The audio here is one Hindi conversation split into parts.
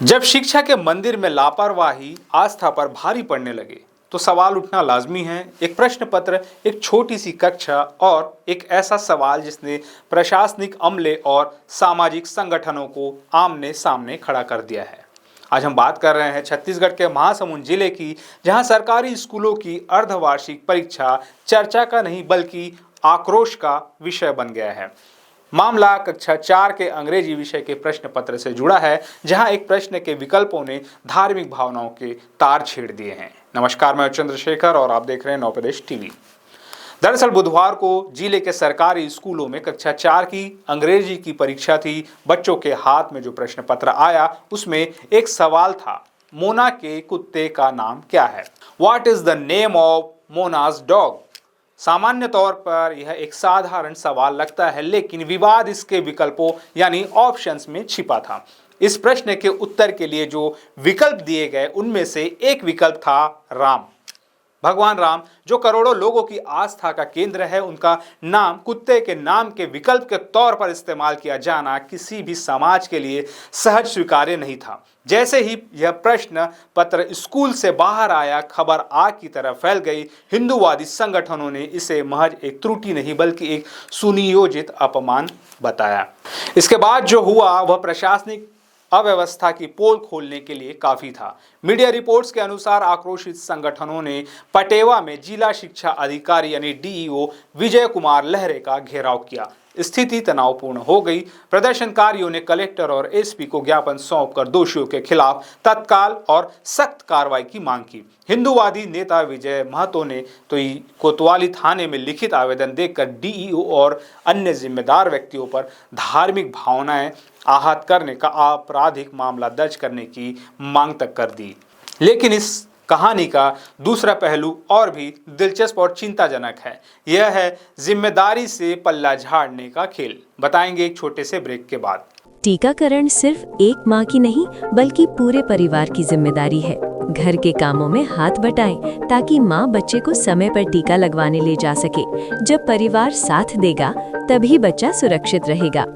जब शिक्षा के मंदिर में लापरवाही आस्था पर भारी पड़ने लगे तो सवाल उठना लाजमी है। एक प्रश्न पत्र, एक छोटी सी कक्षा और एक ऐसा सवाल जिसने प्रशासनिक अमले और सामाजिक संगठनों को आमने सामने खड़ा कर दिया है। आज हम बात कर रहे हैं छत्तीसगढ़ के महासमुंद जिले की, जहां सरकारी स्कूलों की अर्धवार्षिक परीक्षा चर्चा का नहीं बल्कि आक्रोश का विषय बन गया है। मामला कक्षा 4 के अंग्रेजी विषय के प्रश्न पत्र से जुड़ा है, जहां एक प्रश्न के विकल्पों ने धार्मिक भावनाओं के तार छेड़ दिए हैं। नमस्कार, मैं चंद्रशेखर और आप देख रहे हैं नवप्रदेश टीवी। दरअसल बुधवार को जिले के सरकारी स्कूलों में कक्षा 4 की अंग्रेजी की परीक्षा थी। बच्चों के हाथ में जो प्रश्न पत्र आया उसमें एक सवाल था, मोना के कुत्ते का नाम क्या है? What is the name of Mona's dog? सामान्य तौर पर यह एक साधारण सवाल लगता है, लेकिन विवाद इसके विकल्पों यानी ऑप्शंस में छिपा था। इस प्रश्न के उत्तर के लिए जो विकल्प दिए गए उनमें से एक विकल्प था राम। भगवान राम जो करोड़ों लोगों की आस्था का केंद्र है, उनका नाम कुत्ते के नाम के विकल्प के तौर पर इस्तेमाल किया जाना किसी भी समाज के लिए सहज स्वीकार्य नहीं था। जैसे ही यह प्रश्न पत्र स्कूल से बाहर आया, खबर आग की तरह फैल गई। हिंदूवादी संगठनों ने इसे महज एक त्रुटि नहीं बल्कि एक सुनियोजित अपमान बताया। इसके बाद जो हुआ वह प्रशासनिक अव्यवस्था की पोल खोलने के लिए काफी था। मीडिया रिपोर्ट्स के अनुसार आक्रोशित संगठनों ने पटेवा में जिला शिक्षा अधिकारी यानी डीईओ विजय कुमार लहरे का घेराव किया। स्थिति तनावपूर्ण हो गई। प्रदर्शनकारियों ने कलेक्टर और एसपी को ज्ञापन सौंपकर दोषियों के खिलाफ तत्काल और सख्त कार्रवाई की मांग की। हिंदूवादी नेता विजय महतो ने तो कोतवाली थाने में लिखित आवेदन देकर डीईओ और अन्य जिम्मेदार व्यक्तियों पर धार्मिक भावनाएं आहत करने का आपराधिक मामला दर्ज करने की मांग तक कर दी। लेकिन इस कहानी का दूसरा पहलू और भी दिलचस्प और चिंताजनक है। यह है जिम्मेदारी से पल्ला झाड़ने का खेल। बताएंगे एक छोटे से ब्रेक के बाद। टीकाकरण सिर्फ एक माँ की नहीं बल्कि पूरे परिवार की जिम्मेदारी है। घर के कामों में हाथ बटाएं ताकि माँ बच्चे को समय पर टीका लगवाने ले जा सके। जब परिवार साथ देगा तभी बच्चा सुरक्षित रहेगा।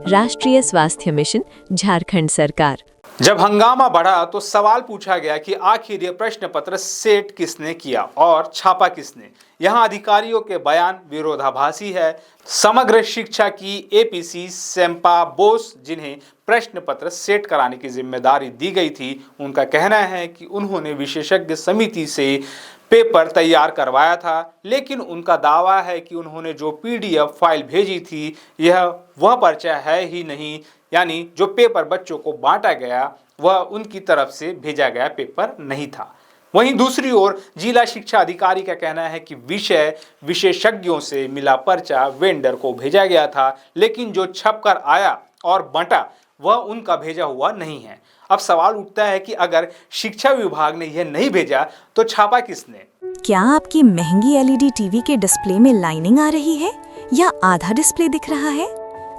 राष्ट्रीय स्वास्थ्य मिशन, झारखंड सरकार। जब हंगामा बढ़ा तो सवाल पूछा गया कि आखिर यह प्रश्न पत्र सेट किसने किया और छापा किसने। यहाँ अधिकारियों के बयान विरोधाभासी है। समग्र शिक्षा की एपीसी सेम्पा बोस, जिन्हें प्रश्न पत्र सेट कराने की जिम्मेदारी दी गई थी, उनका कहना है कि उन्होंने विशेषज्ञ समिति से पेपर तैयार करवाया था, लेकिन उनका दावा है कि उन्होंने जो पीडीएफ फाइल भेजी थी यह वह पर्चा है ही नहीं, यानी जो पेपर बच्चों को बांटा गया वह उनकी तरफ से भेजा गया पेपर नहीं था। वहीं दूसरी ओर जिला शिक्षा अधिकारी का कहना है कि विषय विशेषज्ञों से मिला पर्चा वेंडर को भेजा गया था, लेकिन जो छपकर आया और बंटा वह उनका भेजा हुआ नहीं है। अब सवाल उठता है कि अगर शिक्षा विभाग ने यह नहीं भेजा तो छापा किसने? क्या आपकी महंगी एलईडी टीवी के डिस्प्ले में लाइनिंग आ रही है या आधा डिस्प्ले दिख रहा है?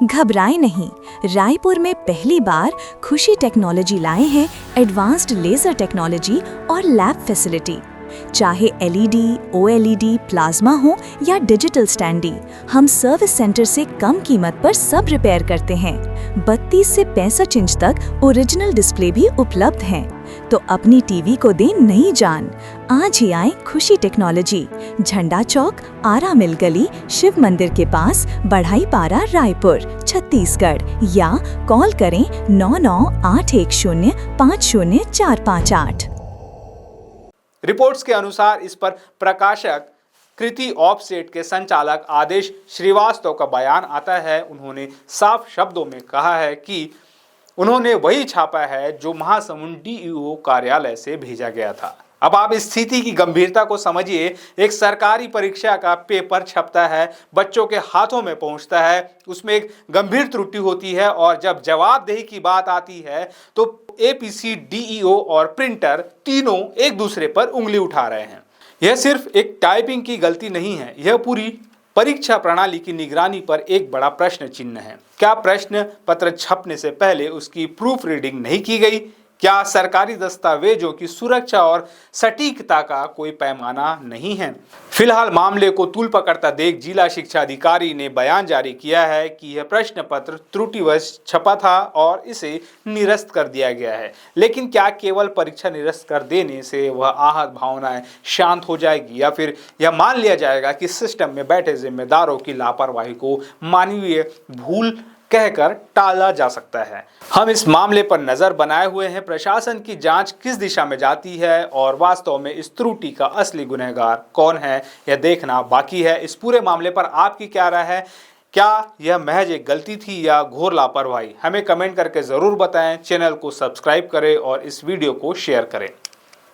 घबराएं नहीं, रायपुर में पहली बार खुशी टेक्नोलॉजी लाए हैं एडवांस्ड लेजर टेक्नोलॉजी और लैब फैसिलिटी। चाहे एलईडी, ओएलईडी, प्लाज्मा हो या डिजिटल स्टैंडी, हम सर्विस सेंटर से कम कीमत पर सब रिपेयर करते हैं। 32 से 65 इंच तक ओरिजिनल डिस्प्ले भी उपलब्ध हैं। तो अपनी टीवी को दें नई जान। आज ही आए खुशी टेक्नोलॉजी, झंडा चौक, आरा मिल गली, शिव मंदिर के पास, बढ़ाई पारा, रायपुर, छत्तीसगढ़, या कॉल करें 9981050458। रिपोर्ट्स के अनुसार इस पर प्रकाशक कृति ऑफसेट के संचालक आदेश श्रीवास्तव का बयान आता है। उन्होंने साफ शब्दों में कहा है कि उन्होंने वही छापा है जो महासमुंद डीईओ कार्यालय से भेजा गया था। अब आप इस स्थिति की गंभीरता को समझिए। एक सरकारी परीक्षा का पेपर छपता है, बच्चों के हाथों में पहुंचता है, उसमें एक गंभीर त्रुटि होती है और जब जवाबदेही की बात आती है तो एपीसी, डीईओ और प्रिंटर तीनों एक दूसरे पर उंगली उठा रहे हैं। यह सिर्फ एक टाइपिंग की गलती नहीं है, यह पूरी परीक्षा प्रणाली की निगरानी पर एक बड़ा प्रश्न चिन्ह है। क्या प्रश्न पत्र छपने से पहले उसकी प्रूफ रीडिंग नहीं की गई? क्या सरकारी दस्तावेजों की सुरक्षा और सटीकता का कोई पैमाना नहीं है? फिलहाल मामले को तूल पकड़ता देख जिला शिक्षा अधिकारी ने बयान जारी किया है कि यह प्रश्न पत्र त्रुटिवश छपा था और इसे निरस्त कर दिया गया है। लेकिन क्या केवल परीक्षा निरस्त कर देने से वह आहत भावनाएं शांत हो जाएगी या फिर यह मान लिया जाएगा कि सिस्टम में बैठे जिम्मेदारों की लापरवाही को मानवीय भूल कहकर टाला जा सकता है? हम इस मामले पर नजर बनाए हुए हैं। प्रशासन की जांच किस दिशा में जाती है और वास्तव में इस त्रुटि का असली गुनहगार कौन है, यह देखना बाकी है। इस पूरे मामले पर आपकी क्या राय है? क्या यह महज एक गलती थी या घोर लापरवाही? हमें कमेंट करके जरूर बताएं। चैनल को सब्सक्राइब करें और इस वीडियो को शेयर करें।